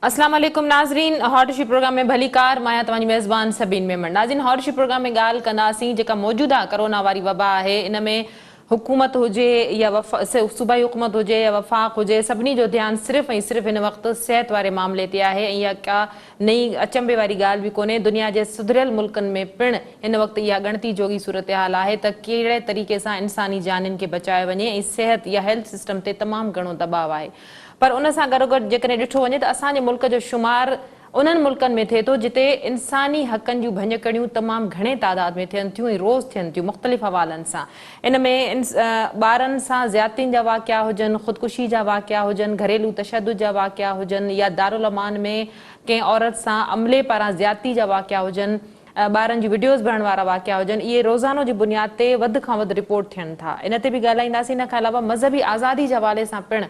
अस्सलाम वालेकुम नाज़रीन, हॉट इशू प्रोग्राम में भली कार मां तव्हांजी मेज़बान सबीन मेमन। नाज़रीन, हॉट इशू प्रोग्राम में ॻाल्हि कंदासीं जेका मौजूदा कोरोना वारी वबा आहे। इन में हुकूमत हुजे या सूबाई हुकूमत हुजे या वफ़ाक़ हुजे, सभिनी जो ध्यानु सिर्फ़ु ऐं सिर्फ़ु हिन वक़्तु सिहत वारे मामले ते आहे। ऐं इहा का नई अचंबे वारी ॻाल्हि बि कोन्हे। दुनिया जे सुधरियल मुल्कनि में पिणु हिन वक़्तु इहा ॻणती जोगी सूरत हाल आहे त कहिड़े तरीक़े सां इंसानी जानियुनि खे बचायो वञे ऐं सिहत या हेल्थ सिस्टम ते तमामु घणो दॿाउ आहे। पर उन सां गॾोगॾु जेकॾहिं ॾिठो वञे त असांजे मुल्क जो शुमार उन्हनि मुल्कनि में थिए थो जिते इंसानी हक़नि जूं भञकड़ियूं तमामु घणे तादाद में थियनि थियूं ऐं रोज़ थियनि थियूं मुख़्तलिफ़ हवालनि सां। इन में ॿारनि सां ज़्यादतियुनि जा वाक़िया हुजनि, ख़ुदकुशी जा वाक़िया हुजनि, घरेलू तशदुद जा वाक़िया हुजनि या दारुल अमान में कंहिं औरत सां अमले पारां ज़्यादती जा वाक़िया हुजनि, ॿारनि जी वीडियोज़ भरण वारा वाक़िया हुजनि, इहे रोज़ानो जी बुनियाद ते वधि खां वधि रिपोर्ट थियनि था। इन ते बि ॻाल्हाईंदासीं। इन खां अलावा मज़हबी आज़ादी जे हवाले सां पिणु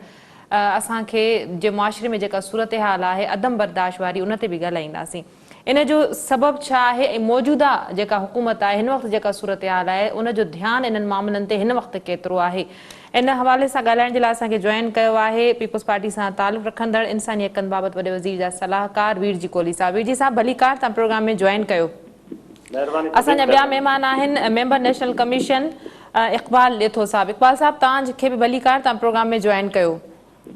असांखे जे मुआशिरे में जेका सूरत हाल आहे अदम बर्दाश्त वारी, उन ते बि ॻाल्हाईंदासीं। इन जो सबबु छा आहे ऐं मौजूदा जेका हुकूमत आहे, हिन वक़्तु जेका सूरत हाल आहे, उन जो ध्यानु इन्हनि मामलनि ते हिन वक़्तु केतिरो आहे। इन हवाले सां ॻाल्हाइण जे लाइ असांखे जॉइन कयो आहे पीपल्स पार्टी सां तालुक़ रखंदड़ इंसानी हक़नि बाबति वॾे वज़ीर जा सलाहकार वीर जी कोहली साहब। वीर जी साहब, भली कार, तव्हां प्रोग्राम में जॉइन कयो। असांजा ॿिया महिमान आहिनि मेंबर नेशनल कमीशन इक़बाल ॾेथो साहब। इक़बाल साहब, तव्हांखे बि भली कार, तव्हां प्रोग्राम में जॉइन कयो।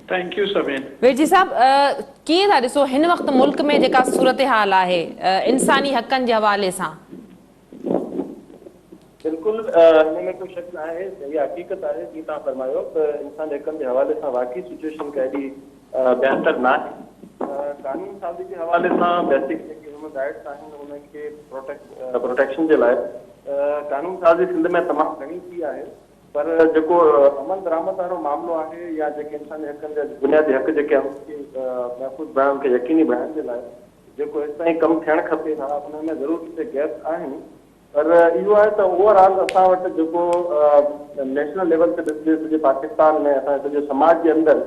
थैंक यू सभिन। वीर जी साहब, कीअं था ॾिसो हिन वक़्तु मुल्क में जेका सूरत हाल आहे इंसानी हक़नि जे हवाले सां? बिल्कुलु हिन में कोई शक न आहे, इहा हक़ीक़त आहे जीअं तव्हां फरमायो त इंसानी हक़नि जे हवाले सां वाक़ई सिचुएशन का एॾी बहितर न आहे। कानून साज़ी जे हवाले सां बेसिक जेके ह्यूमन राइट्स आहिनि उनखे प्रोटेक्शन जे लाइ कानून साज़ी सिंध में तमामु घणी थी आहे, पर जेको अमल दरामद वारो मामिलो आहे या जेके इंसानी हक़नि जा बुनियादी हक़ जेके उनखे महफ़ूज़ बणाइण, उनखे यकीनी बणाइण जे लाइ जेको हेसि ताईं कमु थियणु खपे हा, उन में ज़रूरु किथे गैप आहिनि। पर इहो आहे त ओवरऑल असां वटि जेको नेशनल लेवल ते ॾिसिजे सॼे पाकिस्तान में असांजे सॼे समाज जे अंदरि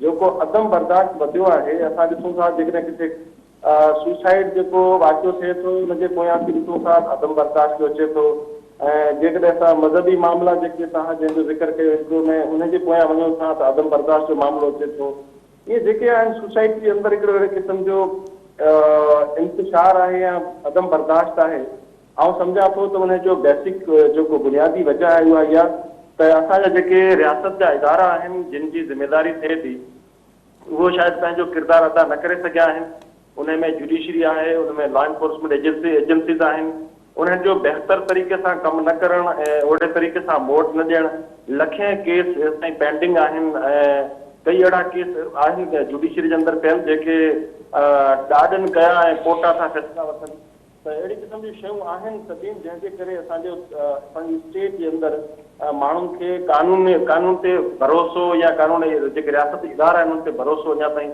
जेको अदम बर्दाश्त वधियो आहे। असां ॾिसूं था जेकॾहिं किथे सुसाइड जेको वाक़ियो थिए थो उनजे पोयां बि ॾिसूं था अदम बर्दाश्त जो अचे थो। ऐं जेकॾहिं असां मज़हबी मामला जेके तव्हां जंहिंजो ज़िक्र कयो हिकिड़ो में उनजे पोयां वञूं था त अदम बर्दाश्त जो मामिलो अचे थो। इहे जेके आहिनि सोसाइटी जे अंदरि हिकिड़ो अहिड़े क़िस्म जो इंतिशार आहे या अदम बर्दाश्त आहे। ऐं सम्झां थो त उनजो बेसिक जेको बुनियादी वजह आहे उहा इहा त असांजा जेके रियासत जा इदारा आहिनि जिन जी ज़िमेदारी थिए थी उहो शायदि पंहिंजो किरदारु अदा न करे सघिया आहिनि। उन में जुडिशरी आहे, उन में लॉ एनफोर्समेंट एजेंसीज़ आहिनि, उन्हनि जो बहितर तरीक़े सां कमु न करणु ऐं ओड़े तरीक़े सां मोट न ॾियणु। लखे केस ताईं पेंडिंग आहिनि ऐं कई अहिड़ा केस आहिनि जुडिशरी जे अंदरि पियल जेके ॾाढनि कया ऐं कोर्टा सां फ़ैसिला वठनि। त अहिड़ी क़िस्म जूं शयूं आहिनि सभिनि जंहिंजे करे असांजो पंहिंजी स्टेट जे अंदरि माण्हुनि खे कानून ते भरोसो या कानून जेके रियासती इदारा आहिनि उन ते भरोसो अञा ताईं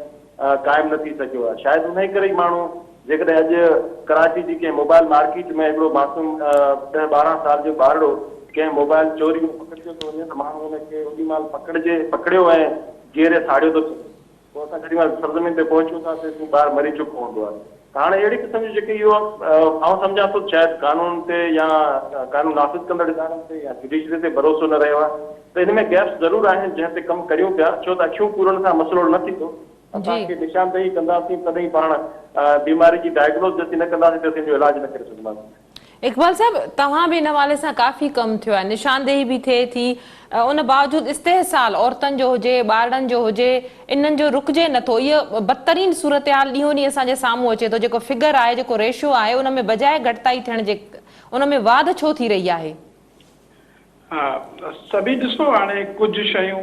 क़ाइमु न थी सघियो आहे। शायदि उन करे ई माण्हू जेकॾहिं अॼु कराची जी कंहिं मोबाइल मार्केट में हिकिड़ो मासूम 10-12 साल जो ॿारड़ो कंहिं मोबाइल चोरी में पकड़ियो थो वञे त माण्हू हुनखे ओॾी महिल पकड़ियो ऐं गेरे साड़ियो थो थिए। पोइ असां जेॾी महिल सरज़मीन ते पहुचूं था त ॿारु मरी चुको हूंदो आहे। हाणे अहिड़ी क़िस्म जी जेके इहो आउं सम्झां थो शायदि कानून ते या कानून नाफ़िज़ कंदड़ इदारनि ते या जुडिशरी ते भरोसो न रहियो आहे। त हिन में गैप्स ज़रूरु आहिनि जंहिं ते कमु करियूं पिया, छो त अखियूं पूरनि सां मसइलो न थींदो। असांखे निशानदेही कंदासीं तॾहिं पाण बीमारी जी डायग्नोस जॾहिं न कंदासीं त तिन जो इलाज न करे सघंदासीं। इक़बाल साहब, तव्हां बि इन हवाले सां काफ़ी कमु थियो आहे, निशानदेही बि थिए थी, उन बावजूदि इस्तेहसाल औरतुनि जो हुजे, ॿारनि जो हुजे, इन्हनि जो रुकिजे नथो। इहो बदतरीन सूरत हाल ॾींहों ॾींहुं असांजे साम्हूं अचे थो। जेको फिगर आहे, जेको रेशो आहे, उन में बजाए घटिताई थियण जे उन में वाध छो थी रही आहे? हा, सभी ॾिसो हाणे कुझु शयूं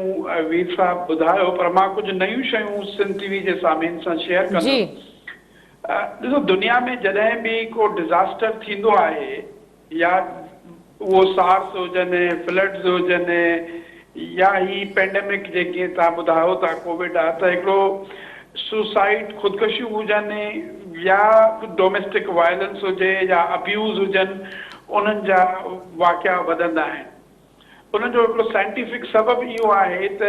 वीर साहब ॿुधायो, पर मां कुझु नयूं शयूं सिंध टीवी जे सामीन सां शेयर कंदुमि। ॾिसो, दुनिया में जॾहिं बि को डिज़ास्टर थींदो आहे या उहो सार्स हुजनि, फ्लड्स हुजनि या ही पेंडेमिक जेके तव्हां ॿुधायो था कोविड आहे, त हिकिड़ो सुसाइड ख़ुदकशियूं हुजनि या डोमेस्टिक वायलेंस हुजे या अब्यूज़ हुजनि, उन्हनि जा वाक़िया वधंदा आहिनि। उनजो हिकिड़ो साइंटिफिक सबबु इहो आहे त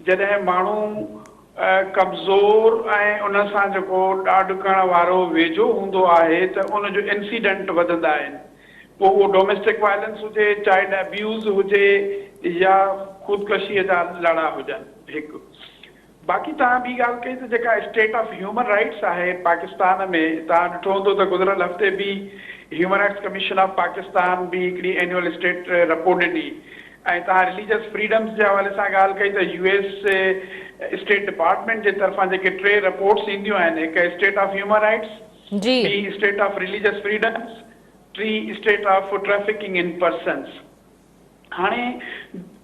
जॾहिं माण्हू कमज़ोर ऐं उन सां जेको ॾाढु करण वारो वेझो हूंदो आहे त उनजो इंसिडेंट वधंदा आहिनि। पोइ उहो डोमेस्टिक वायलेंस हुजे, चाइल्ड अब्यूज़ हुजे या ख़ुदकशीअ जा लड़ा हुजनि। हिकु बाक़ी तव्हां ॿी ॻाल्हि कई त जेका स्टेट ऑफ ह्यूमन राइट्स आहे पाकिस्तान में, तव्हां ॾिठो हूंदो त गुज़िरियल हफ़्ते बि human rights commission of Pakistan बि हिकिड़ी एनुअल स्टेट रिपोर्ट ॾिनी। ऐं तव्हां रिलीजियस फ्रीडम्स जे हवाले सां ॻाल्हि कई त US स्टेट डिपार्टमेंट जे तरफ़ां जेके 3 रिपोर्ट्स ईंदियूं आहिनि, हिकु स्टेट ऑफ ह्यूमन राइट्स, जी ॿी state of religious freedoms, 3 state of trafficking in persons. हाणे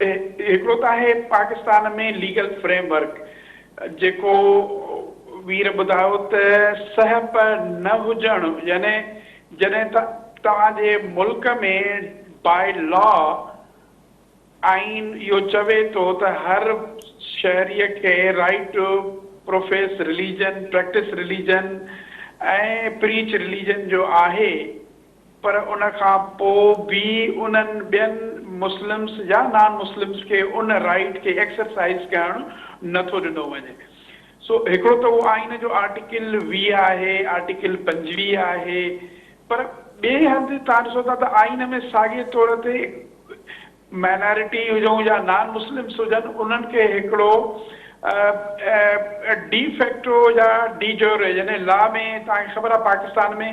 हिकिड़ो त आहे पाकिस्तान में लीगल फ्रेमवर्क जेको वीर ॿुधायो त सहप न हुजणु, यानी जॾहिं तव्हांजे मुल्क में बाय लॉ आइन इहो चवे थो त हर शहरीअ खे right to profess religion, practice religion ऐं प्रीच रिलीजन जो आहे, पर उन खां पोइ बि उन्हनि ॿियनि मुस्लिम्स या नॉन मुस्लिम्स खे उन राइट खे एक्सरसाइज करणु नथो ॾिनो वञे। सो हिकिड़ो त उहो आइन जो आर्टिकल 20 आहे, आर्टिकल 25 आहे, पर ॿिए हंधि तव्हां ॾिसो था त आइन में साॻिए तौर ते माइनॉरिटी हुजूं या नॉन मुस्लिम्स हुजनि, उन्हनि खे हिकिड़ो डी फैक्टो या डी जोरे, यानी लॉ में तव्हांखे ख़बर आहे पाकिस्तान में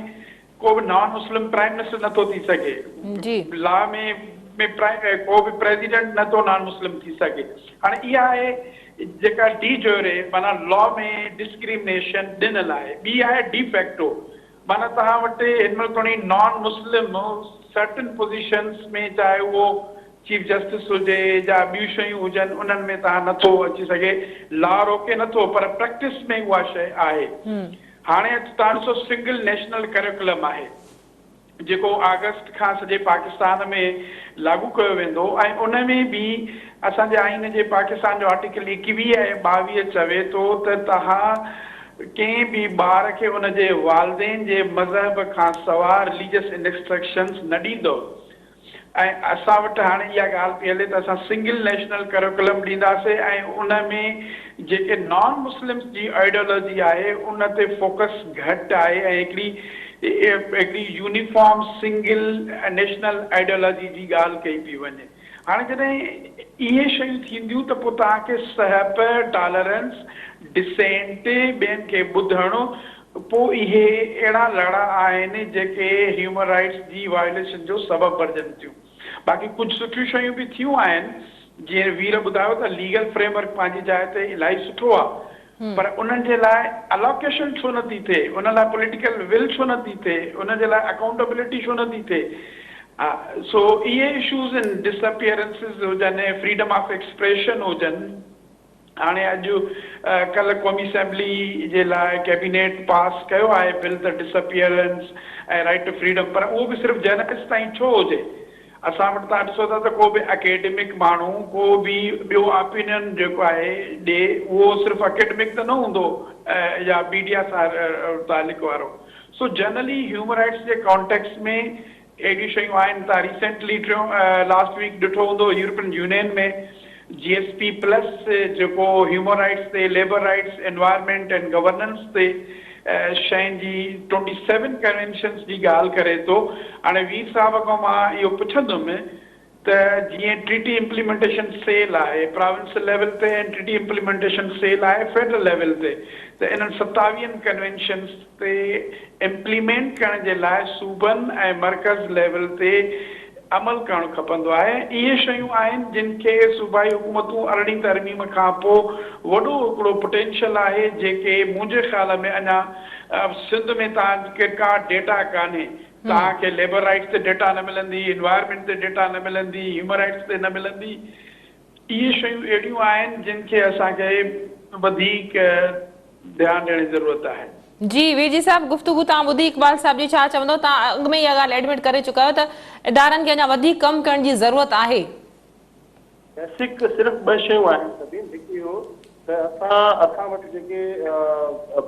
को बि नॉन मुस्लिम प्राइम मिनिस्टर नथो थी सघे, जी लॉ में को बि प्रेसिडेंट नथो नॉन मुस्लिम थी सघे। हाणे इहा आहे जेका डी जोरे, माना लॉ में डिस्क्रिमिनेशन ॾिनल आहे। ॿी आहे डी फैक्टो, माना तव्हां वटि हिन महिल खणी नॉन मुस्लिम सर्टन पोज़ीशन्स में, चाहे उहो चीफ जस्टिस हुजे या ॿियूं शयूं हुजनि, उन्हनि में तव्हां नथो अची सघे, लॉ रोके नथो, पर प्रैक्टिस में उहा शइ आहे। हाणे तव्हां ॾिसो सिंगल नेशनल करिकुलम आहे जेको अगस्त खां सॼे पाकिस्तान में लागू कयो वेंदो, ऐं उन में बि असांजे आइन जे पाकिस्तान जो आर्टिकल 21 ऐं 22 चवे थो त तव्हां कंहिं बि ॿार खे उनजे वालदेन जे मज़हब खां सवाइ रिलीजियस इंस्ट्रक्शन्स न ॾींदो। ऐं असां वटि हाणे इहा ॻाल्हि पई हले त असां सिंगल नेशनल करिकुलम ॾींदासीं, ऐं उन में जेके नॉन मुस्लिम्स जी आइडियोलॉजी आहे उन ते फोकस घटि आहे, ऐं हिकिड़ी यूनिफॉर्म सिंगल नेशनल आइडियोलॉजी जी ॻाल्हि कई पई वञे। हाणे जॾहिं इहे शयूं थींदियूं त पोइ तव्हांखे सहप, टॉलरेंस, डिसेंट, ॿियनि खे ॿुधणु, पोइ इहे अहिड़ा लड़ा आहिनि जेके ह्यूमन राइट्स जी वायलेशन जो सबबु बणजनि थियूं। बाक़ी कुझु सुठियूं शयूं बि थियूं आहिनि, जीअं वीर ॿुधायो त लीगल फ्रेमवर्क पंहिंजी जाइ ते इलाही सुठो आहे, पर उन्हनि जे लाइ अलोकेशन छो नथी थिए, उन लाइ पॉलिटिकल विल छो नथी थिए, उन जे लाइ अकाउंटेबिलिटी छो नथी थिए। सो इहे इशूज़ आहिनि, डिसअपियरेंसिस हुजनि, फ्रीडम ऑफ एक्सप्रेशन हुजनि। हाणे अॼु कल्ह क़ौमी असेंबली जे लाइ कैबिनेट पास कयो आहे बिल द डिसअपियरेंस ऐं राइट टू फ्रीडम, पर उहो बि सिर्फ़ु जर्नलिस्ट ताईं छो हुजे। असां वटि तव्हां ॾिसो था त को बि एकेडमिक माण्हू, को बि ॿियो ओपिनियन जेको आहे ॾे, उहो सिर्फ़ु एकेडमिक त न हूंदो या मीडिया सां तालिक़ वारो। सो जनरली ह्यूमन राइट्स जे कॉन्टेक्स्ट में अहिड़ियूं शयूं आहिनि। तव्हां रिसेंटली लास्ट वीक ॾिठो हूंदो यूरोपियन यूनियन में GSP प्लस जेको ह्यूमन राइट्स ते, labour rights, environment and governance ते शयुनि जी 27 कन्वेंशन्स जी ॻाल्हि करे थो। हाणे वीर साहब खां मां इहो पुछंदुमि त जीअं ट्रीटी इम्प्लीमेंटेशन सेल आहे प्रोविंशियल लेवल ते, ऐं ट्रीटी इम्प्लीमेंटेशन सेल आहे फेडरल लेवल ते, त इन्हनि 27 कन्वेंशन्स ते इम्प्लीमेंट करण जे लाइ सूबनि ऐं मर्कज़ लेवल ते अमल करणु खपंदो आहे। इहे शयूं आहिनि जिन खे सूबाई हुकूमतूं 18 तरमीम खां पोइ वॾो हिकिड़ो पोटेंशियल आहे, जेके मुंहिंजे ख़्याल में अञा सिंध में तव्हांखे का डेटा कान्हे। तव्हांखे लेबर राइट्स ते डेटा न मिलंदी, एनवायरमेंट ते डेटा न मिलंदी, ह्यूमन राइट्स ते न मिलंदी। इहे शयूं अहिड़ियूं आहिनि जिन खे असांखे वधीक ध्यानु ॾियण जी ज़रूरत आहे। जी वीर जी साहब, गुफ्तगू तव्हां ॿुधी इक़बाल साहब जी छा चवंदो? तव्हां अॻु में इहा ॻाल्हि एडमिट करे चुका आहियो त इदारनि खे अञा वधीक कमु करण जी ज़रूरत आहे। बेसिक सिर्फ़ु 2 शयूं आहिनि सभिनि। हिकु इहो त असां वटि जेके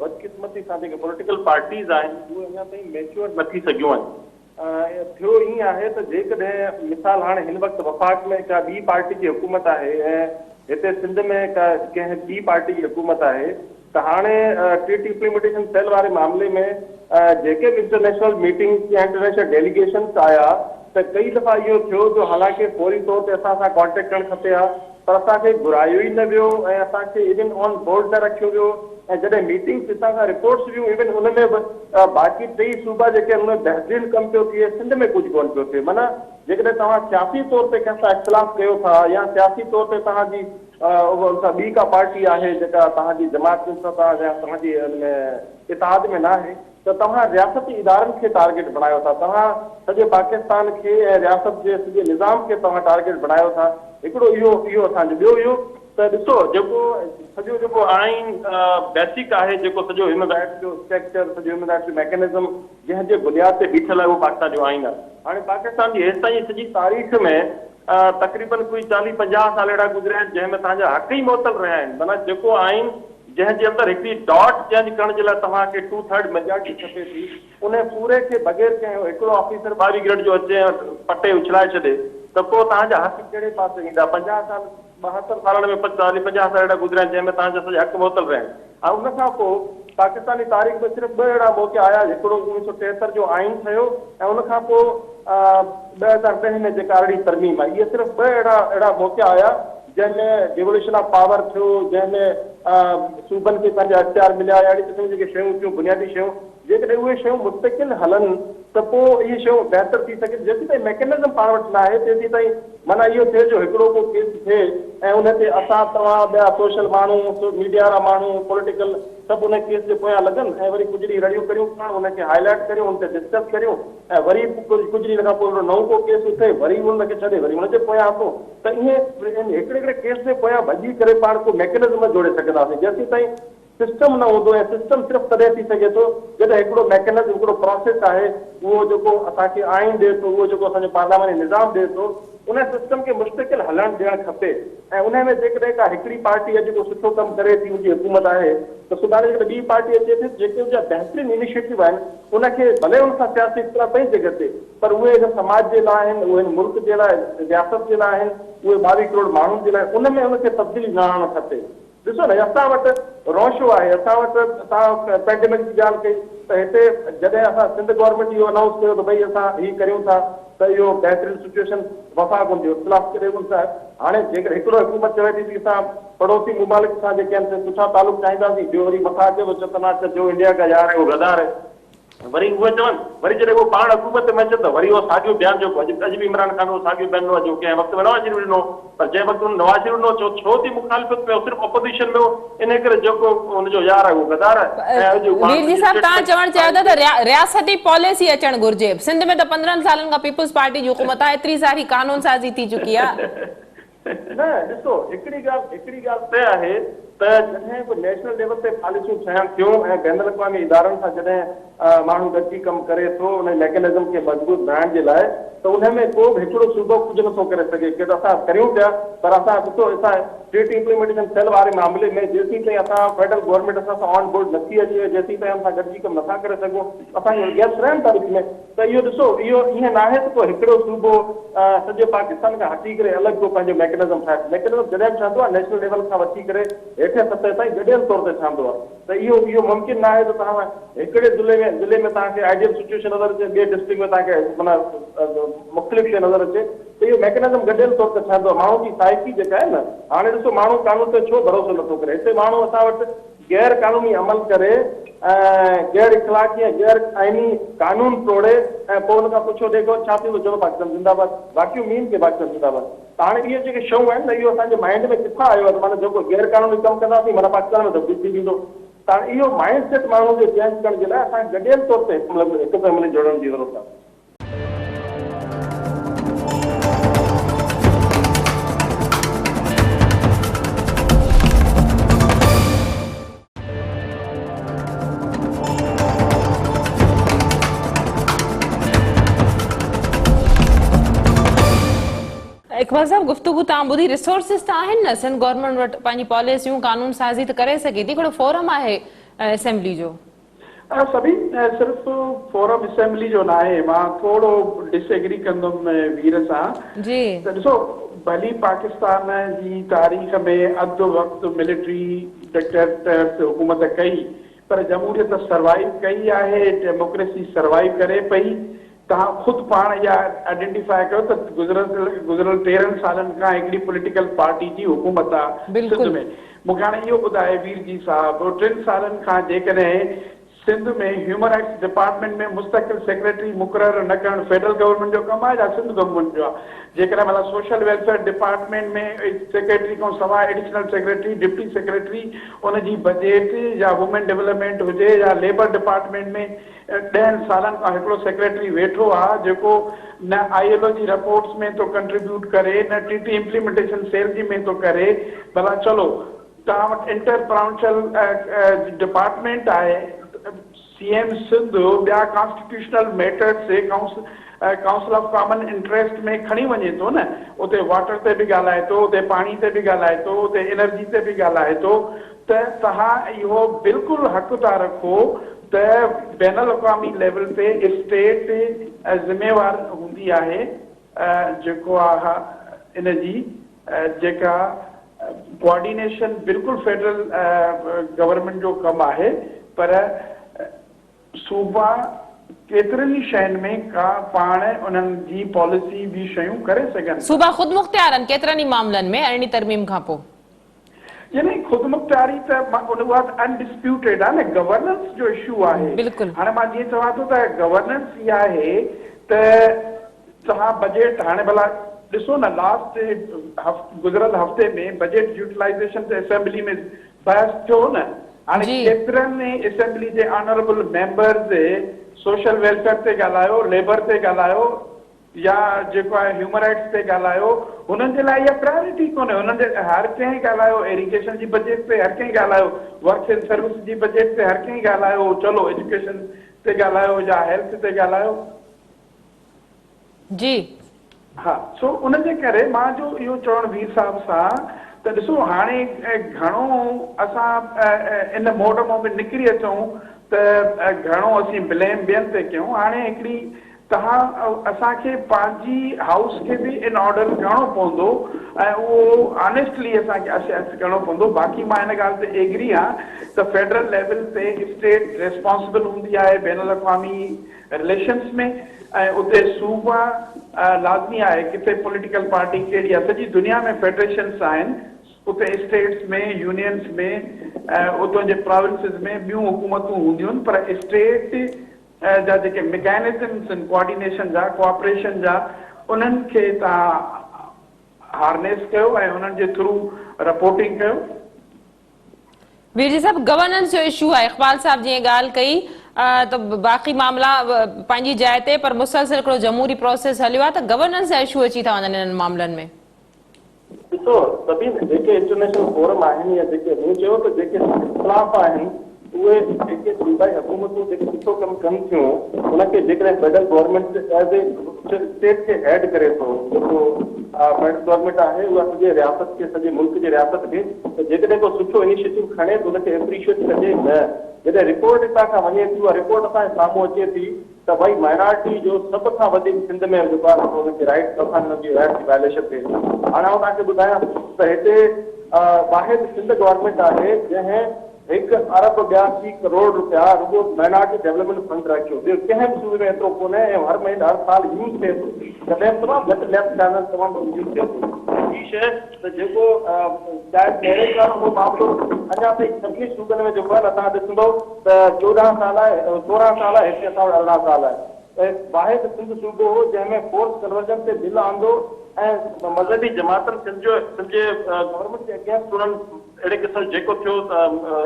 बदकिस्मती सां जेके पॉलिटिकल पार्टीज़ आहिनि उहे अञा ताईं मैच्योर न थी सघियूं आहिनि। थियो ईअं आहे त जेकॾहिं मिसाल हाणे हिन वक़्तु वफ़ाक़ में का ॿी पार्टी जी हुकूमत आहे ऐं हिते सिंध में का कंहिं ॿी पार्टी जी हुकूमत आहे, त हाणे ट्रीटी इम्प्लीमेंटेशन सेल वारे मामले में जेके बि इंटरनेशनल मीटिंग्स या इंटरनेशनल डेलीगेशन्स आया, त कई दफ़ा इहो थियो जो हालांकि फौरी तौर ते असां सां कॉन्टेक्ट करणु खपे हा, पर असांखे घुरायो ई न वियो ऐं असांखे इवन ऑन बोर्ड न रखियो वियो ऐं जॾहिं मीटिंग हितां खां रिपोर्ट्स वियूं इवन हुन में बि बाक़ी 3 सूबा जेके हुन बहितरीन कमु पियो थिए सिंध में कुझु कोन पियो थिए माना जेकॾहिं तव्हां सियासी तौर ते कंहिंसां इख़्तिलाफ़ कयो था या सियासी तौर ते तव्हांजी ॿी का पार्टी आहे जेका तव्हांजी जमात या तव्हांजी इतिहाद में न आहे त तव्हां रियासती इदारनि खे टारगेट बणायो था तव्हां सॼे पाकिस्तान खे ऐं रियासत जे सॼे निज़ाम खे तव्हां टारगेट बणायो था हिकिड़ो इहो असांजो ॿियो इहो त ॾिसो जेको सॼो जेको आइन बेसिक आहे जेको सॼो ह्यूमन राइट्स जो स्ट्रक्चर सॼो ह्यूमन राइट्स जो मैकेनिज़म जंहिंजे बुनियाद ते बीठल आहे उहो पाकिस्तान जो आइन आहे हाणे पाकिस्तान जी हेसि ताईं सॼी तारीख़ में तक़रीबन कोई 40-50 साल अहिड़ा गुज़रिया आहिनि जंहिंमें तव्हांजा हक़ ई मुअतल रहिया आहिनि माना जेको आइन जंहिंजे अंदरि हिकिड़ी डॉट चेंज करण जे लाइ तव्हांखे 2/3 मेजॉरिटी खपे थी उन पूरे खे बग़ैर कंहिं हिकिड़ो ऑफिसर 22 ग्रेड जो अचे पटे उछलाए छॾे त पोइ तव्हांजा हक़ कहिड़े पासे ईंदा 50 साल 72 सालनि में 40-50 साल अहिड़ा गुज़रिया आहिनि जंहिंमें तव्हांजा सॼा हक़ मुअतल रहिया आहिनि ऐं उनखां पोइ पाकिस्तानी तारीख़ में सिर्फ़ु 2 अहिड़ा मौक़ा आया हिकिड़ो 1973 जो आइन थियो ऐं उनखां पोइ 2010 में जेका अहिड़ी तरमीम आहे इहे सिर्फ़ु 2 अहिड़ा मौक़ा आया जंहिंमें डिवोल्यूशन ऑफ पावर थियो जंहिंमें सूबनि खे पंहिंजा अख़्तियार मिलिया अहिड़ी क़िस्म जी जेके शयूं थियूं बुनियादी शयूं जेकॾहिं उहे शयूं मुस्तक़िल हलनि त पोइ इहे शयूं बहितर थी सघे जेसीं ताईं मैकेनिज़म पाण वटि न आहे तेसीं ताईं माना इहो थिए जो हिकिड़ो को केस थिए ऐं उन ते असां तव्हां ॿिया सोशल माण्हू मीडिया वारा माण्हू पॉलिटिकल सभु उन केस जे पोयां लॻनि ऐं वरी कुझु ॾींहं रड़ियूं करियूं पाण उनखे हाईलाइट करियूं उन ते डिस्कस करियूं ऐं वरी कुझु ॾींहं खां पोइ नओं को केस उथे वरी उनखे छॾे वरी हुनजे पोयां अचो त ईअं हिकिड़े केस जे पोयां भॼी करे पाण को मैकेनिज़म जोड़े सघंदासीं जेसीं ताईं सिस्टम न हूंदो ऐं सिस्टम सिर्फ़ु तॾहिं थी सघे थो जॾहिं हिकिड़ो मैकेनिज़म हिकिड़ो प्रोसेस आहे उहो जेको असांखे आइन ॾिए थो उहो जेको असांजो पार्लियामेंट निज़ाम ॾिए थो उन सिस्टम खे मुस्तक़िल हलणु ॾियणु खपे ऐं उन में जेकॾहिं का हिकिड़ी पार्टी आहे जेको सुठो कमु करे थी मुंहिंजी हुकूमत आहे त सुभाणे जेकॾहिं ॿी पार्टी अचे थी जेके उनजा बहितरीन इनिशिएटिव आहिनि उनखे भले उन सां सियासी इख़्तिलाफ़ पंहिंजी जॻह ते पर उहे हिन समाज जे लाइ आहिनि उहे हिन मुल्क जे लाइ रियासत जे लाइ आहिनि उहे 22 करोड़ माण्हुनि जे लाइ उन में उनखे तब्दीली न आणणु खपे ॾिसो न असां वटि रोशो आहे असां वटि असां पेंडेमिक जी ॻाल्हि कई त हिते जॾहिं असां सिंध गवर्नमेंट इहो अनाउंस कयो त भई असां हीअ करियूं था त इहो बहितरीन सिचुएशन वफ़ा कोन थियो इख़्तिलाफ़ करे कोन था हाणे जेकर हिकिड़ो हुकूमत चवे थी की असां पड़ोसी मुमालिक सां जेके आहिनि सुठा तालुक चाहींदासीं ॿियो वरी मथां अचे थो चतनाट जो इंडिया का यार है उहो गदार है वरी उहे चवनि वरी जॾहिं उहो पाण हुकूमत में अचे त वरी उहो साॻियो बयानु जेको अॼु बि इमरान ख़ान उहो साॻियो बयानु जो कंहिं वक़्तु में नवाज़ शरीफ़ ॾिनो पर जंहिं वक़्तु हुन नवाज़ शरीफ़ ॾिनो छो थी मुखालिफ़त में सिर्फ़ु अपोज़िशन में इन करे जेको हुनजो यार आहे उहो गदार आहे वीर जी साहब तव्हां चवणु चाहियो था त रियासती पॉलिसी अचणु घुर्जे सिंध में त 15 सालनि खां पीपुल्स पार्टी जी हुकूमत आहे एतिरी सारी कानून साज़ी थी चुकी आहे न ॾिसो हिकिड़ी ॻाल्हि तय आहे त जॾहिं को नेशनल लेवल ते पॉलिसियूं ठहनि थियूं ऐं बैन अवी इदारनि सां जॾहिं माण्हू गॾिजी कमु करे थो उन मैकेनिज़म खे मज़बूत बनाइण जे लाइ त उन में को बि हिकिड़ो सूबो कुझु नथो करे सघे के त असां करियूं पिया पर असां ॾिसो असां स्टेट इम्प्लीमेंटेशन सेल वारे मामले में जेसीं ताईं असां फेडरल गवर्नमेंट असां सां ऑन बोर्ड नथी अचे जेसीं ताईं असां गॾिजी कमु नथा करे सघूं असांखे गैप्स रहनि था विच में त इहो ॾिसो इहो ईअं न आहे त को हिकिड़ो सूबो सॼे पाकिस्तान खां हटी करे अलॻि को पंहिंजो मैकेनिज़म ठाहे मैकेनिज़म जॾहिं बि ठहंदो आहे नेशनल लेवल खां वठी करे हेठि सतह ताईं गॾियल तौर ते ठहंदो आहे त इहो मुमकिन न आहे त तव्हां हिकिड़े ज़िले में तव्हांखे आइडियल सिचुएशन नज़र अचे ॿिए डिस्ट्रिक्ट में तव्हांखे माना मुख़्तलिफ़ शइ नज़र अचे त इहो मैकेनिज़म गॾियल तौर ते ठहंदो आहे माण्हू जी साइकी जेका आहे न हाणे ॾिसो माण्हू कानून ते छो भरोसो नथो करे हिते माण्हू असां वटि गैर कानूनी अमल करे गैर इख़लाक़ी ऐं गैर आइनी कानून तोड़े ऐं पोइ हुन खां पुछो देखो छा थींदो चलो पाकिस्तान ज़िंदाबाद बाक़ी मीन के पाकिस्तान ज़िंदाबाद त हाणे इहे जेके शयूं आहिनि न इहो असांजे माइंड में किथां आयो आहे त माना जेको गैर कानूनी कमु कंदासीं माना पाकिस्तान में तब्दील थी वेंदो त हाणे इहो माइंड सेट माण्हू खे चेंज करण जे लाइ असांखे गॾियल तौर ते हिक ॿिए में जोड़ण जी ज़रूरत आहे इकबाल साहब गुफ्तगू तव्हां ॿुधी रिसोर्सिस त आहिनि न सिंध गवर्नमेंट वटि पंहिंजी पॉलिसियूं कानून साज़ी त करे सघे थी हिकिड़ो फोरम आहे असेंबली जो सभी सिर्फ़ु फोरम असेंबली जो न आहे मां थोरो डिसएग्री कंदुमि वीर सां जी त ॾिसो भली पाकिस्तान जी तारीख़ में अधु वक़्तु मिलिट्री डिक्टेटर्स हुकूमत कई पर जमहूरियत सर्वाइव कई आहे डेमोक्रेसी सर्वाइव करे पई तव्हां ख़ुदि पाण इहा आइडेंटिफाई कयो त गुज़िरियल 13 सालनि खां हिकिड़ी पॉलिटिकल पार्टी जी हुकूमत आहे सिंध में। मूंखे हाणे इहो ॿुधाए वीर जी साहिबु 3 सालनि खां जेकॾहिं सिंध में ह्यूमन राइट्स डिपार्टमेंट में मुस्तकिल सेक्रेटरी मुक़ररु न करणु फेडरल गवर्नमेंट जो कमु आहे या सिंध गवर्नमेंट जो आहे? जेकॾहिं मतिलबु सोशल वेलफेयर डिपार्टमेंट में सेक्रेटरी खां सवाइ एडिशनल सेक्रेटरी डिप्टी सेक्रेटरी उनजी बजेट या वुमेन डेवलपमेंट हुजे या लेबर डिपार्टमेंट में 10 सालनि खां हिकिड़ो सेक्रेटरी वेठो आहे जेको न ILO जी रिपोर्ट्स में थो कंट्रीब्यूट करे न TT इम्प्लीमेंटेशन सेल जी में थो करे। भला चलो तव्हां वटि इंटर प्रोविंशियल डिपार्टमेंट आहे, CM सिंध ॿिया constitutional matters council of common interest में खणी वञे थो न, उते वाटर ते बि ॻाल्हाए थो, उते पाणी ते बि ॻाल्हाए थो, उते एनर्जी ते बि ॻाल्हाए थो, त तव्हां इहो बिल्कुलु हक़ था रखो त बैनुल अक़वामी लेवल ते स्टेट ज़िम्मेवार हूंदी आहे जेको आहे इनजी जेका कोऑर्डिनेशन बिल्कुलु फेडरल गवर्नमेंट जो कमु आहे, पर सूबा केतिरनि शयुनि में का पाण उन्हनि जी पॉलिसी बि शयूं करे सघनि। सूबा ख़ुदि मुख़्तियार आहिनि केतिरनि ई मामलनि में अरिड़हीं तरमीम खां पोइ? यानी ख़ुदि मुख़्तियारी त उन वक़्तु अनडिस्प्यूटेड आहे न, गवर्नेंस जो इशू आहे। बिल्कुलु हाणे मां जीअं चवां थो त गवर्नेंस इहा आहे त तव्हां बजट हाणे भला ॾिसो न लास्ट गुज़िरियल हफ़्ते में बजट यूटिलाइज़ेशन ते असेंबली में बहस थियो न। हाणे केतिरनि असेंबली जे ऑनरेबल मेंबर्स सोशल वेलफेयर ते ॻाल्हायो, लेबर ते ॻाल्हायो या जेको आहे ह्यूमन राइट्स ते ॻाल्हायो, हुननि जे लाइ इहा प्रायोरिटी कोन्हे। हुननि जे हर कंहिं ॻाल्हायो एजुकेशन जी बजट ते, हर कंहिं ॻाल्हायो वर्क्स एंड सर्विस जी बजट ते, हर कंहिं ॻाल्हायो चलो एजुकेशन ते ॻाल्हायो या हेल्थ ते ॻाल्हायो जी। हा, सो उन जे करे मां जो इहो चवणु वीर साहिब सां त ॾिसो हाणे घणो असां इन मोड मां बि निकिरी अचूं त घणो असीं ब्लेम ॿियनि ते कयूं। हाणे हिकिड़ी तव्हां असांखे पंहिंजी हाउस खे बि इन ऑर्डर करणो पवंदो ऐं उहो ऑनेस्टली असांखे असेस करणो पवंदो। बाक़ी मां हिन ॻाल्हि ते एग्री आहियां त फेडरल लेवल ते स्टेट रिस्पॉन्सिबल हूंदी आहे बैनुल अक़वामी रिलेशन्स में ऐं उते सूबा लाज़मी आहे किथे पॉलिटिकल पार्टी कहिड़ी आहे। सॼी दुनिया में फेडरेशन्स आहिनि, उते स्टेट्स में यूनियन्स में उतां जे प्रोविंसिस में ॿियूं हुकूमतूं हूंदियूं आहिनि, पर स्टेट जा जेके मैकेनिज़म्स आहिनि कोऑर्डिनेशन जा कोऑपरेशन जा उन्हनि खे तव्हां हार्नेस कयो ऐं उन्हनि जे थ्रू रिपोर्टिंग कयो। वीर जी साहब गवर्नेंस जो इशू आहे, इक़बाल साहब जीअं ॻाल्हि कई त बाक़ी मामला पंहिंजी जाइ ते, पर मुसलसिल हिकिड़ो जमहूरी प्रोसेस हलियो आहे त गवर्नेंस जा इशू अची था वञनि इन्हनि मामलनि में। ॾिसो सभी जेके इंटरनेशनल फोरम आहिनि या जेके मूं चयो त जेके इख़्तिलाफ़ आहिनि उहे जेके सूबाई हुकूमतूं जेके सुठो कमु कनि थियूं उनखे जेकॾहिं federal government as a state खे हेड करे थो, जेको फेडरल गवर्नमेंट आहे उहा सॼे रियासत खे सॼे मुल्क जी रियासत खे त जेकॾहिं को सुठो इनिशिएटिव खणे त उनखे एप्रिशिएट कजे न। जॾहिं रिपोर्ट हितां खां वञे थी उहा रिपोर्ट असांजे साम्हूं अचे थी त भई माइनॉरिटी जो सभ खां वधीक सिंध में जेको आहे उनखे राइट्स हुनजी राइट्स जी वायलेशन थिए थी। हाणे आउं तव्हांखे ॿुधायां त हिते वाहिद सिंध गवर्नमेंट आहे जंहिं 1.82 करोड़ रुपया रुगो माइनॉरिटी डेवलपमेंट फंड रखियो। ॿियो कंहिं बि सूबे में एतिरो कोन्हे ऐं हर महीने हर साल यूज़ थिए थो। तॾहिं तमामु घटि लेफ्ट चैनल तमामु यूज़ थिए थो। ॿी शइ त जेको चाहे कहिड़े कारण उहो मामिलो अञा ताईं सभिनी सूबनि में जेको आहे तव्हां ॾिसंदो त 14 साल आहे 16 साल आहे, हिते असां वटि 18 साल आहे। ऐं वाहिद सिंध सूबो हो जंहिंमें फोर्स कन्वर्जन ते बिल आंदो ऐं मज़हबी जमातनि सिंध गवर्नमेंट जे अगेंस्ट उन्हनि अहिड़े क़िस्म जेको थियो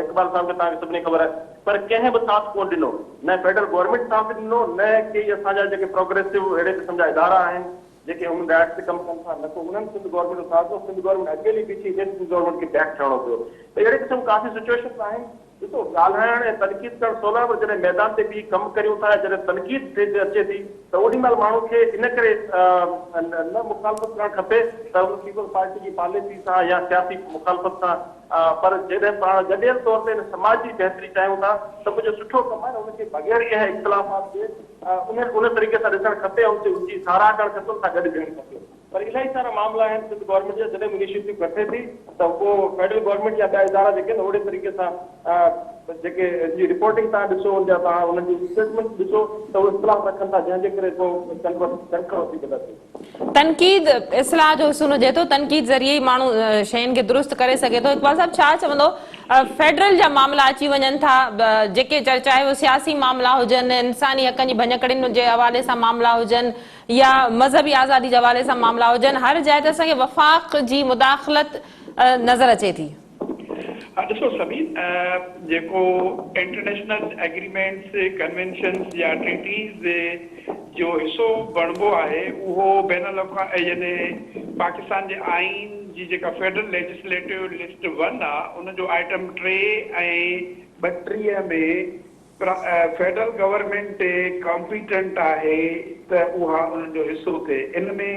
इक़बाल साहब खे तव्हांखे सभिनी ख़बर आहे, पर कंहिं बि साथ कोन ॾिनो, न फेडरल गवर्नमेंट साथ ॾिनो न के असांजा जेके प्रोग्रेसिव अहिड़े क़िस्म जा इदारा आहिनि जेके ह्यूमन राइट्स ते कमु कनि था, न को उन्हनि सिंध गवर्नमेंट जो साथ ॾिनो। सिंध गवर्नमेंट अकेली बीठी सिंध गवर्नमेंट खे बैक थियणो पियो। त अहिड़े क़िस्म काफ़ी सिचुएशन आहिनि। ॾिसो ॻाल्हाइण ऐं तनक़ीद करणु सवला, पर जॾहिं मैदान ते बि कमु करियूं था, जॾहिं तनक़ीद अचे थी त ओॾी महिल माण्हू खे इन करे न मुखालफ़त करणु खपे त उन पीपल्स पार्टी जी पॉलिसी सां या सियासी मुखालफ़त सां, पर जॾहिं पाण गॾियल तौर ते समाज जी बहितरी चाहियूं था त कुझु सुठो कमु आहे उनखे बग़ैर कंहिं इख़्तिलाफ़ात जे उन तरीक़े सां ॾिसणु खपे, उनजी साराह करणु खपे, उनसां गॾु ॾियणु खपे। पर इलाही सारा मामला आहिनि सिंध गवर्नमेंट जा जॾहिं इनिशिएटिव वठे थी त उहो फेडरल गवर्नमेंट या ॿिया इदारा जेके आहिनि ओड़े तरीक़े सां जेके जी रिपोर्टिंग तव्हां ॾिसो या तव्हां हुननि जी स्टेटमेंट ॾिसो त उहे इख़्तिलाफ़ रखनि था जंहिंजे करे पोइ कनक वधीक था थिए। तनक़ीद इस्लाह जो हिसो हुजे थो, तनक़ीद ज़रिए ई माण्हू शयुनि खे दुरुस्त करे सघे थो। इक़बाल साहब छा चवंदो, फेडरल जा मामला अची वञनि था, जेके चाहे उहे सियासी मामला हुजनि, इंसानी हक़नि जी भञकड़ियुनि जे हवाले सां मामला हुजनि या मज़हबी आज़ादी जे हवाले सां मामला हुजनि, हर जाइ ते असांखे वफ़ाक़ जी मुदाख़लत नज़र अचे थी। ॾिसो समीन, जेको इंटरनेशनल एग्रीमेंट्स, कन्वेंशन्स या ट्रीटीज़ जो हिसो बणिबो आहे उहो यानी पाकिस्तान जे आइन जी जेका फेडरल लेजिस्लेटिव लिस्ट 1 आहे उनजो आइटम 3 ऐं 32 में फेडरल गवर्नमेंट कॉम्पिटेंट आहे त उहा उन्हनि जो हिसो थिए। इन में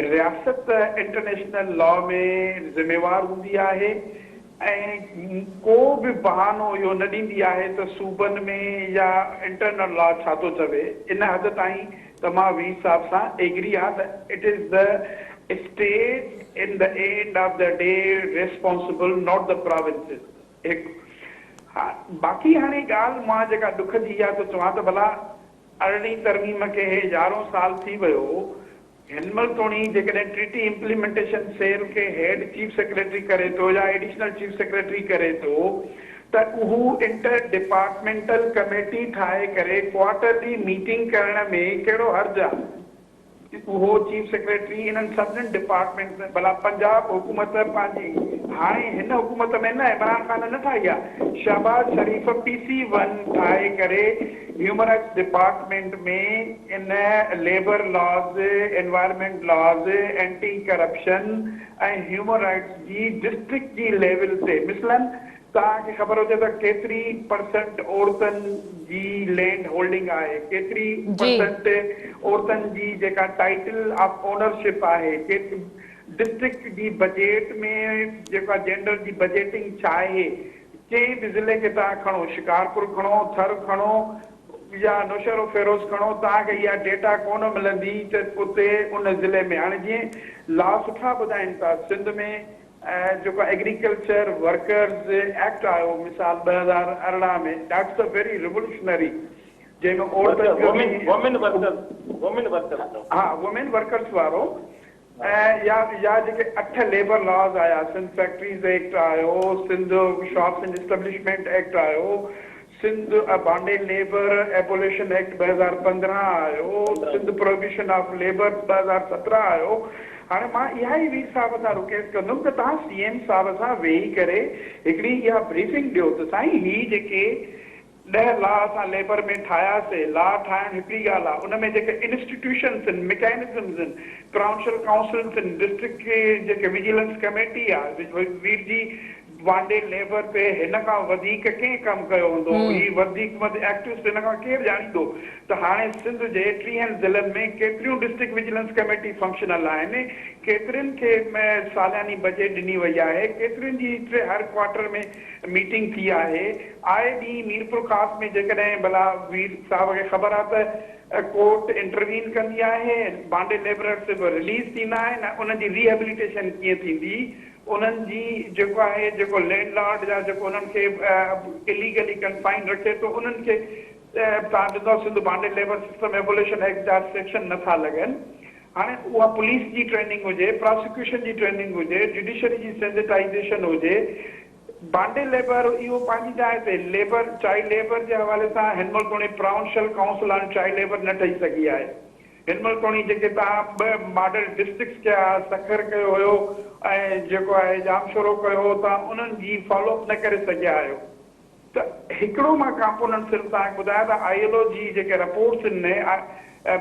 रियासत इंटरनेशनल लॉ में ज़िम्मेवार हूंदी आहे ऐं को बि बहानो इहो न ॾींदी आहे त सूबनि में या इंटरनल लॉ छा थो चवे। इन हद ताईं त मां वी हिसाब सां एग्री आहे त it is the state in the end of the day responsible, not the provinces. हा, बाक़ी हाणे ॻाल्हि मां जेका दुख जी आहे त चवां त भला 18वीं तरमीम खे 11 साल थी वियो, हिनमहिल तोणी जेकॾहिं ट्रीटी इम्प्लीमेंटेशन सेल खे हेड चीफ सेक्रेटरी करे थो या एडिशनल चीफ सेक्रेटरी करे थो त उहो इंटर डिपार्टमेंटल कमेटी ठाहे करे क्वार्टरली मीटिंग करण में कहिड़ो हर्ज आहे। उहो चीफ सेक्रेटरी इन्हनि सभिनीनि डिपार्टमेंट में, भला पंजाब हुकूमत पंहिंजी हाणे हिन हुकूमत में न इमरान ख़ान न ठाही आहे, शहबाज शरीफ़ PC1 ठाहे करे ह्यूमन राइट्स डिपार्टमेंट में in labour laws, environment laws, anti corruption ऐं ह्यूमन राइट्स जी डिस्ट्रिक्ट जी लेवल ते मिसलन तव्हांखे ख़बर हुजे त केतिरी % औरतुनि जी लैंड होल्डिंग आहे, केतिरी % औरतुनि जी जेका टाइटल ऑफ ओनरशिप आहे, डिस्ट्रिक्ट जी बजट में जेका जेंडर जी बजटिंग छा आहे। कंहिं बि ज़िले खे तव्हां खणो, शिकारपुर खणो, थर खणो या नौशहरो फेरोज़ खणो, तव्हांखे इहा डेटा कोन मिलंदी त उते उन ज़िले में। हाणे जीअं लॉ सुठा ॿुधाइनि था, सिंध में जेको एग्रीकल्चर वर्कर्स एक्ट आयो मिसाल 2018 में, दैट्स अ वेरी रिवोल्यूशनरी, जंहिंमें वुमेन वर्कर्स वारो या जेके 8 लेबर लॉज आया, सिंध फैक्ट्रीज एक्ट आयो, Sindh shops and establishment act आयो, Sindh bonded labour abolition act 2015 आयो, सिंध प्रोहिबिशन ऑफ लेबर 2017 आयो। हाणे मां इहा ई वी साहब सां रिक्वेस्ट कंदुमि त तव्हां CM साहब सां वेही करे हिकिड़ी इहा ब्रीफिंग ॾियो त साईं ही जेके 10 लॉ असां लेबर में ठाहियासीं, लॉ ठाहिण हिकिड़ी ॻाल्हि आहे, उन में जेके इंस्टीट्यूशन्स आहिनि, मैकेनिज़म्स आहिनि, प्रोविंशियल काउंसिल्स आहिनि, डिस्ट्रिक्ट जेके विजिलेंस कमेटी आहे, वीर जी बॉन्डेड लेबर पे हिन खां वधीक कंहिं कमु कयो हूंदो, ही वधीक एक्टिविस्ट हिन खां केरु ॼाणींदो। त हाणे सिंध जे 30 ज़िलनि में केतिरियूं डिस्ट्रिक्ट विजिलेंस कमेटी फंक्शनल आहिनि, केतिरनि खे सालियानी बजट ॾिनी वई आहे, केतिरनि जी हर क्वार्टर में मीटिंग थी आहे। आए ॾींहुं मीरपुर ख़ास में जेकॾहिं भला वीर साहब खे ख़बर आहे त कोर्ट इंटरवीन कंदी आहे, बॉन्डेड लेबरर्स रिलीज़ थींदा आहिनि, उन्हनि जी रिहेबिलिटेशन कीअं थींदी, उन्हनि जी जेको आहे जेको लैंडलॉर्ड या जेको उन्हनि खे इलीगली कंफाइन रखे थो उन्हनि खे तव्हां ॾिसो Sindh bonded labour system abolition act जा सेक्शन नथा लॻनि। हाणे उहा पुलिस जी ट्रेनिंग हुजे, प्रोसिक्यूशन जी ट्रेनिंग हुजे, जुडिशरी जी सेंसिटाइज़ेशन हुजे, बॉन्डेड लेबर इहो पंहिंजी जाइ ते लेबर चाइल्ड लेबर जे हवाले सां हिनमहिल ताईं provincial council on child labour न ठही सघी आहे। हिनमहिल ताईं जेके तव्हां 2 मॉडल डिस्ट्रिक्ट्स कया, सखर कयो हुयो ऐं जेको आहे जामशोरो कयो हो, तव्हां उन्हनि जी फॉलोअप न करे सघिया आहियो। त हिकिड़ो मां कांपोनेंट सिर्फ़ु तव्हांखे ॿुधायां त ILO जी जेके रिपोर्ट्स आहिनि,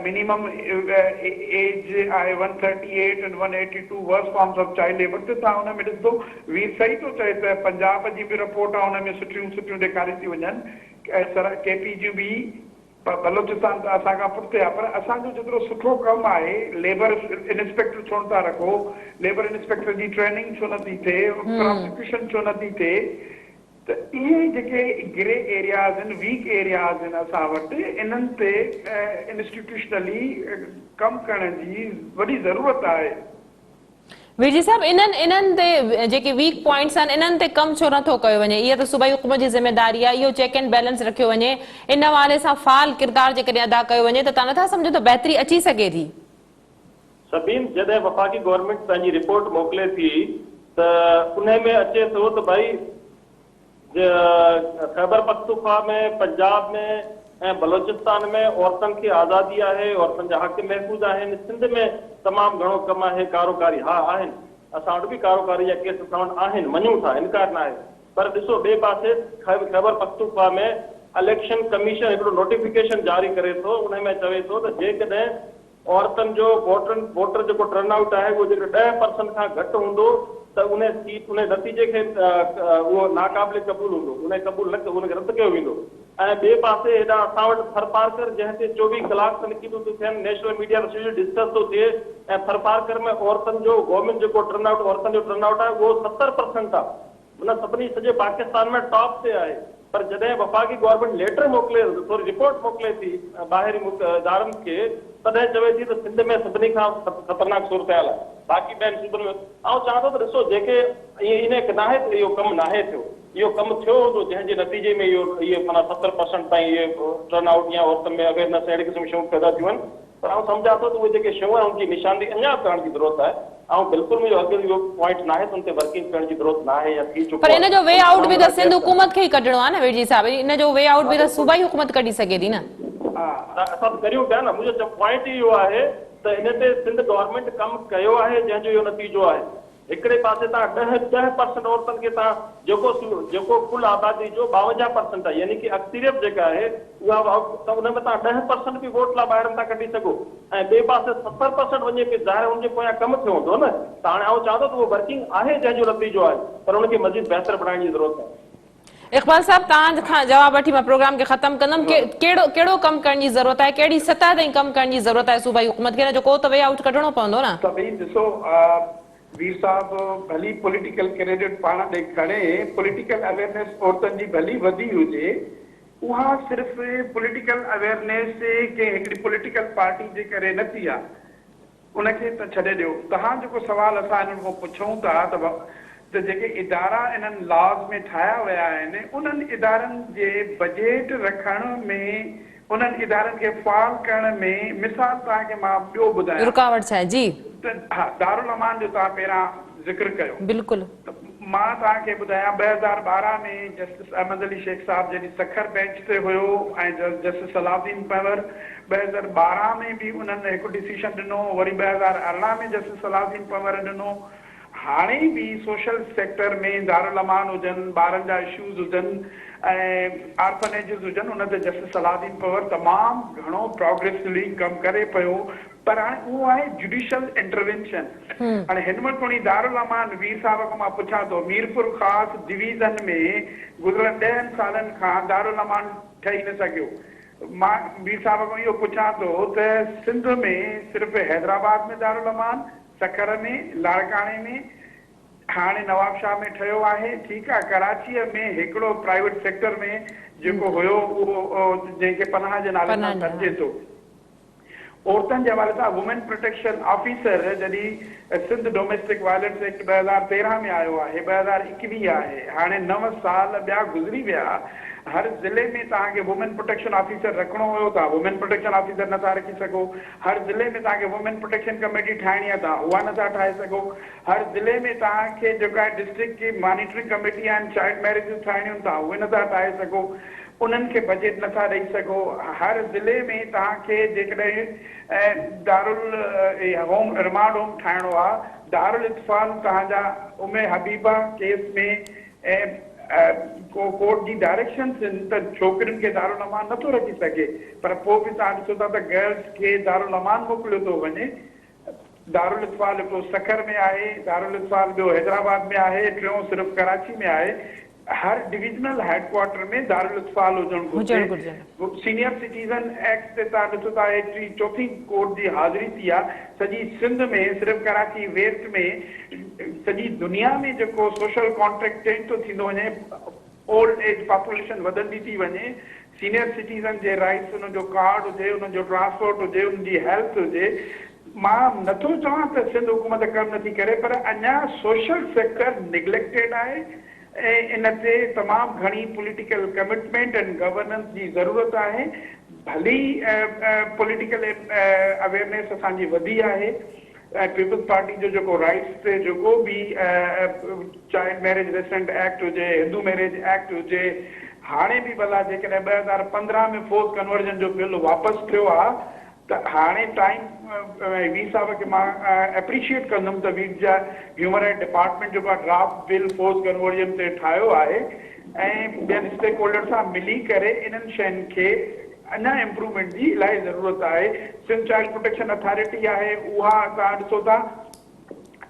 मिनिमम एज आहे 138 and 182 worst forms of child labour, त तव्हां हुन में ॾिसंदो वीर सही थो चए त पंजाब जी बि रिपोर्ट आहे, हुन में सुठियूं ॾेखारी थी वञनि, KP जूं बि, बलोचिस्तान त असां खां पुठिते आहे, पर असांजो जेतिरो सुठो कमु आहे, लेबर इंस्पेक्टर छो नथा रखो, लेबर इंस्पेक्टर जी ट्रेनिंग छो नथी थिए, प्रोसिक्यूशन छो नथी थिए, त इहे जेके ग्रे एरियाज़ आहिनि, वीक एरियाज़ आहिनि असां वटि, इन्हनि ते इंस्टीट्यूशनली कमु करण जी वॾी ज़रूरत आहे। वीरजी साहब इन्हनि ते जेके वीक पॉइंट्स आहिनि इन्हनि ते कमु छो नथो कयो वञे? इहा त सूबाई हुकूमत जी ज़िमेदारी आहे, इहो चेक एंड बैलेंस रखियो वञे, इन हवाले सां फाल किरदारु जेकॾहिं अदा कयो वञे त तव्हां नथा सम्झो त बहितरी अची सघे थी? सभिनि जॾहिं वफ़ाक़ी गवर्नमेंट पंहिंजी रिपोर्ट मोकिले थी त उन में अचे थो त भई खैबर पख्तूनख्वा में, पंजाब में ऐं बलोचिस्तान में औरतुनि खे आज़ादी आहे, औरतुनि जा हक़ महफ़ूज़ आहिनि। सिंध में तमामु घणो कमु आहे, कारोकारी हा आहिनि, असां वटि बि कारोकारी जा केस असां वटि आहिनि, मञूं था, इनकार न आहे। पर ॾिसो ॿिए पासे खैबर पख्तूनख्वा में इलेक्शन कमीशन हिकिड़ो नोटिफिकेशन जारी करे थो, उन में चवे थो त जेकॾहिं औरतुनि जो वोटर जेको टर्नआउट आहे उहो जेको 10% खां घटि हूंदो त उन नतीजे खे उहो नाक़ाबिल क़बूल हूंदो, उनखे रद्द कयो वेंदो। ऐं ॿिए पासे हेॾा असां वटि थरपारकर जंहिं ते 24 कलाक तनक़ीदूं थियूं थियनि, नेशनल मीडिया में डिस्कस थो थिए, ऐं थरपारकर में औरतुनि जो गवर्नमेंट जेको टर्नआउट औरतुनि जो टर्नआउट आहे उहो 70% आहे, उन सभिनी सॼे पाकिस्तान में टॉप ते आहे। पर जॾहिं वफ़ाक़ी गवर्नमेंट लेटर मोकिले, थोरी रिपोर्ट मोकिले थी ॿाहिरी इदारनि खे, तॾहिं चवे थी त सिंध में सभिनी खां ख़तरनाक सूरत हाल आहे, बाक़ी ॿियनि सूबनि में। ऐं चवां थो त ॾिसो जेके इन नाहे इहो कमु नाहे थियो, इहो कमु थियो हूंदो जंहिंजे नतीजे में इहे माना 70% ताईं इहे टर्नआउट या औरतुनि में अवेयरनेस अहिड़ी क़िस्म शयूं पैदा थियूं आहिनि। पर आउं सम्झां थो त उहे जेके शयूं आहिनि उनजी निशानी अञा करण जी ज़रूरत आहे। ऐं बिल्कुलु मुंहिंजो अॻु इहो पॉइंट न आहे त उन ते वर्किंग करण जी ज़रूरत न आहे या थी चुको पर आहे। इन जो वे आउट बि त सिंध हुकूमत खे ई कढणो आहे न वीरजी साहब, इन जो वे आउट बि त सूबाई हुकूमत कढी सघे थी न। असां करियूं पिया न, मुंहिंजो पॉइंट इहो आहे त इन ते सिंध गवर्नमेंट कमु कयो आहे जंहिंजो इहो नतीजो आहे। हिकिड़े पासे तव्हां 10% औरतुनि खे तव्हां जेको कुल आबादी जो 52% आहे, यानी कि अक्सरियत जेका आहे उहा त उन में तव्हां 10% बि वोट लाइ ॿाहिरि था कढी सघो, ऐं ॿिए पासे 70% वञे की ज़ाहिर हुनजे पोयां कमु थियो हूंदो न। त हाणे आउं चवां थो त उहो वर्किंग आहे जंहिंजो नतीजो आहे, पर हुनखे मज़ीद बहितर बणाइण जी ज़रूरत आहे। इक़बाल साहब तव्हां खां जवाब वठी मां प्रोग्राम खे ख़तमु कंदमि। कहिड़ो कमु करण जी ज़रूरत आहे, कहिड़ी सतह ताईं कमु करण जी ज़रूरत आहे सूबाई हुकूमत खे, जो को त वे आउट कढणो पवंदो न? सभई ॾिसो वीर साहब, भली पॉलिटिकल क्रेडिट पाण ॾे खणे, पॉलिटिकल अवेयरनेस औरतुनि जी भली वधी हुजे, उहा सिर्फ़ पॉलिटिकल अवेयरनेस के हिकिड़ी पॉलिटिकल पार्टी जे करे न थी आहे, उनखे त छॾे ॾियो। तव्हां जेको सुवाल असां हिननि खां पुछूं था त जेके इदारा इन्हनि लॉज में ठाहिया विया आहिनि, उन्हनि इदारनि जे बजेट रखण में, उन्हनि इदारनि खे फाल करण में, मिसाल तव्हांखे मां ॿियो ॿुधायां, रुकावट छा आहे? जी हा, दारुल अमान जो तव्हां पहिरां ज़िक्र कयो, बिल्कुलु। मां तव्हांखे ॿुधायां 2012 में जस्टिस अहमद अली शेख साहब जॾहिं सखर बेंच ते हुयो ऐं जस्टिस सलाउद्दीन पंवर 2012 में बि उन्हनि हिकु डिसीशन ॾिनो, वरी 2018 में जस्टिस सलाउद्दीन पंवर ॾिनो। हाणे बि सोशल सेक्टर में दारुल अमान हुजनि, ॿारनि जा इशूज़ हुजनि ऐं आर्फनेजिस हुजनि, उन ते जस्टिस सलाउद्दीन पंवर तमामु घणो प्रोग्रेसिवली कमु करे पियो। पर हाणे उहो आहे जुडिशियल इंटरवेंशन। हाणे हिन वटि दारुल अमान, वीर साहब खां मां पुछां थो, मीरपुर ख़ासि डिवीज़न में गुज़िरियल 10 सालनि खां दारुल अमान ठही न सघियो। मां वीर साहब खां इहो पुछां थो त सिंध में सिर्फ़ु हैदराबाद में दारुल अमान, सखर में, लाड़काणे में, हाणे नवाबशाह में ठहियो आहे, ठीकु आहे। कराचीअ में हिकिड़ो प्राइवेट सेक्टर में जेको हुयो उहो जंहिंखे पनाह जे नाले सां सॾिजे थो। औरतुनि जे हवाले सां वुमेन प्रोटेक्शन ऑफिसर जॾहिं सिंध डोमेस्टिक वायलेंस एक्ट 2013 में आयो आहे, 2021 आहे, हाणे 9 साल ॿिया गुज़री विया। हर ज़िले में तव्हांखे वुमेन प्रोटेक्शन ऑफिसर रखिणो हुयो, तव्हां वुमेन प्रोटेक्शन ऑफिसर नथा रखी सघो। हर ज़िले में तव्हांखे वुमेन प्रोटेक्शन कमेटी ठाहिणी आहे, तव्हां उहा नथा ठाहे सघो। हर ज़िले में तव्हांखे जेका डिस्ट्रिक्ट की मॉनिटरिंग कमेटी आहिनि, चाइल्ड मैरिजिस ठाहिणियूं, तव्हां उहे नथा ठाहे सघो, उन्हनि खे बजेट नथा ॾेई सघो। हर ज़िले में तव्हांखे जेकॾहिं दारुल होम रिमांड होम ठाहिणो आहे, दारुल इत्फाल तव्हांजा उमे हबीबा केस में कोर्ट जी डायरेक्शन्स आहिनि त छोकिरियुनि खे दारुल अमान नथो रखी सघे, पर पोइ बि तव्हां ॾिसो था त गर्ल्स खे दारुल अमान मोकिलियो थो वञे। दारुल इत्फाल हिकिड़ो सखर में आहे, दारुल इत्फाल ॿियो हैदराबाद में आहे, टियों सिर्फ़ु कराची में आहे। हर डिविजनल हेडक्वार्टर में दारुल इत्फाल हुजणु घुरिजे। सीनियर सिटीज़न एक्ट ते तव्हां ॾिसो था 84 कोर्ट जी हाज़िरी थी आहे। सॼी सिंध में सिर्फ़ु कराची वेस्ट में सॼी दुनिया में जेको सोशल कॉन्ट्रैक्ट चेंज थो थींदो वञे, ओल्ड एज पॉपुलेशन वधंदी थी वञे, सीनियर सिटीज़न जे राइट्स, उनजो कार्ड हुजे, उनजो ट्रांसपोर्ट हुजे, उनजी हेल्थ हुजे, मां नथो चवां त सिंध हुकूमत कमु नथी करे, पर अञा सोशल सेक्टर निग्लेक्टेड आहे ऐं इन ते तमामु घणी पॉलिटिकल कमिटमेंट एंड गवर्नेंस जी ज़रूरत आहे। भली पॉलिटिकल अवेयरनेस असांजी वधी आहे, पीपल्स पार्टी जो जेको राइट्स ते जेको बि चाइल्ड मैरिज रेसेंट एक्ट हुजे, हिंदू मैरिज एक्ट हुजे, हाणे बि भला जेकॾहिं 2015 में फोर्स कन्वर्जन जो बिल वापसि थियो आहे त हाणे टाइम वीर साहब खे मां एप्रिशिएट कंदुमि त वीर जा ह्यूमन राइट डिपार्टमेंट जेको आहे ड्राफ्ट बिल फोर्स कन्वर्जन ते ठाहियो आहे ऐं ॿियनि स्टेक होल्डर सां मिली करे इन्हनि शयुनि खे अञा इम्प्रूवमेंट जी इलाही ज़रूरत आहे। सिंध चाइल्ड प्रोटेक्शन अथॉरिटी आहे, उहा तव्हां ॾिसो था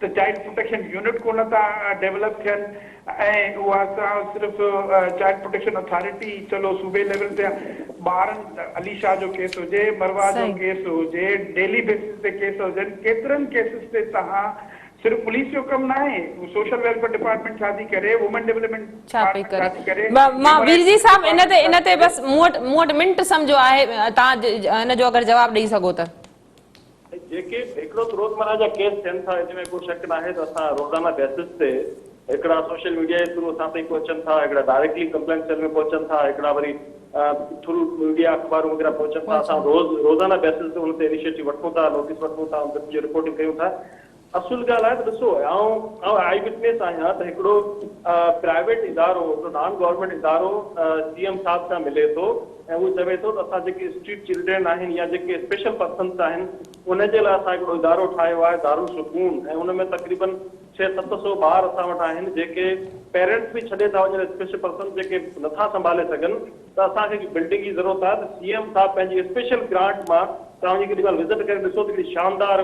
त चाइल्ड प्रोटेक्शन यूनिट कोन था डेवलप थियनि ऐं उहा सिर्फ़ु चाइल्ड प्रोटेक्शन अथॉरिटी चलो सूबे लेवल ते ॿारनि अली शाह जो केस हुजे, मरवा जो केस हुजे, डेली बेसिस ते केस हुजनि, केतिरनि केसिस ते तव्हां सिर्फ पुलिस जो कम ना है, सोशल वेलफेयर डिपार्टमेंट छा थी करे, वुमेन डेवलपमेंट छा पई करे। मां वीर जी साहब इन ते बस मूं वटि मिंट समझो आहे, तव्हां इन जो अगर जवाब ॾेई सघो त। जेके हिकिड़ो रोज़मर्रा जा केस थियनि था, इन में कोई शक न आहे त असां रोज़ाना बेसिस ते हिकिड़ा सोशल मीडिया जे थ्रू असां ताईं पहुचनि था, हिकिड़ा डायरेक्टली कंप्लेंट सेल में पहुचनि था, हिकिड़ा वरी थ्रू मीडिया अखबारूं वग़ैरह पहुचनि था। असां रोज़ाना बेसिस ते हुन ते इनिशिएटिव वठूं था, नोटिस वठूं था, उन जी रिपोर्टिंग कयूं था। असुल ॻाल्हि आहे त ॾिसो, आउं आई विटनेस आहियां त हिकिड़ो प्राइवेट इदारो, नॉन गवर्नमेंट इदारो सीएम साहब सां मिले थो ऐं उहो चवे थो त असां जेके स्ट्रीट चिल्ड्रन आहिनि या जेके स्पेशल पर्सन्स आहिनि उन जे लाइ असां हिकिड़ो इदारो ठाहियो आहे, दारुल सुकून, ऐं उन में तक़रीबन 600-700 ॿार असां वटि आहिनि जेके पेरेंट्स बि छॾे था वञनि, स्पेशल पर्सन जेके नथा संभाले सघनि, त असांखे बिल्डिंग जी ज़रूरत आहे। त सीएम साहब पंहिंजी स्पेशल ग्रांट मां तव्हां केॾी महिल विज़िट करे ॾिसो त हिकिड़ी शानदार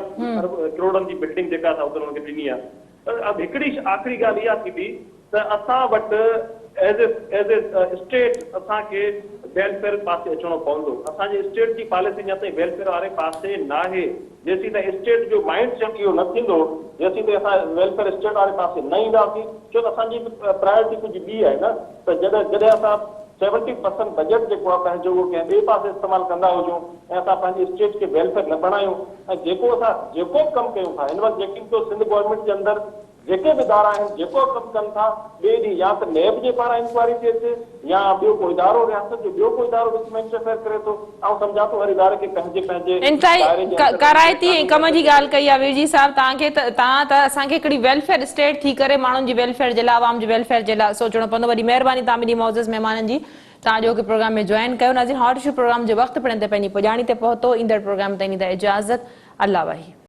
करोड़नि जी बिल्डिंग जेका असां उते हुनखे ॾिनी आहे। त अब हिकिड़ी आख़िरी ॻाल्हि इहा थींदी त असां वटि एज़ ए स्टेट असांखे वेलफेयर पासे अचणो पवंदो। असांजे स्टेट जी पॉलिसी अञा ताईं वेलफेयर वारे पासे न आहे। जेसीं ताईं स्टेट जो माइंड सेट इहो न थींदो, जेसीं ताईं असां वेलफेयर स्टेट वारे पासे न ईंदासीं, छो त असांजी प्रायोरिटी कुझु ॿी आहे न। त जॾहिं असां 70% बजट जेको आहे पंहिंजो उहो कंहिं ॿिए पासे इस्तेमालु कंदा हुजूं ऐं असां पंहिंजी स्टेट खे वेलफेयर न बणायूं ऐं जेको कमु कयूं था, हिन वक़्तु जेकी तो सिंध गवर्नमेंट जे अंदरि जेके बि इदारा आहिनि जेको कमु कनि था, ॿिए ॾींहुं या त नेब जे पारां इंक्वायरी थी अचे या ॿियो कोई इदारो रियासत जो ॿियो कोई इदारो विच में इंटरफेयर करे थो। ऐं सम्झां थो हर इदारे खे पंहिंजे कराइती ऐं कम जी ॻाल्हि कई आहे वीर जी साहब, तव्हां त असांखे हिकिड़ी वेलफेयर स्टेट थी करे माण्हुनि जी वेलफेयर जे लाइ, आवाम जी वेलफेयर जे लाइ सोचणो पवंदो। वॾी महिरबानी तव्हां मुंहिंजी मौज़ूज़ महिमाननि जी, तव्हांजो के प्रोग्राम में जॉइन कयो। नाज़रीन, हॉट इशू प्रोग्राम जो वक़्तु पिण ते पंहिंजी पुॼाणी ते पहुतो। ईंदड़ प्रोग्राम ताईं ॾींदा इजाज़त। अल्लाह वाही।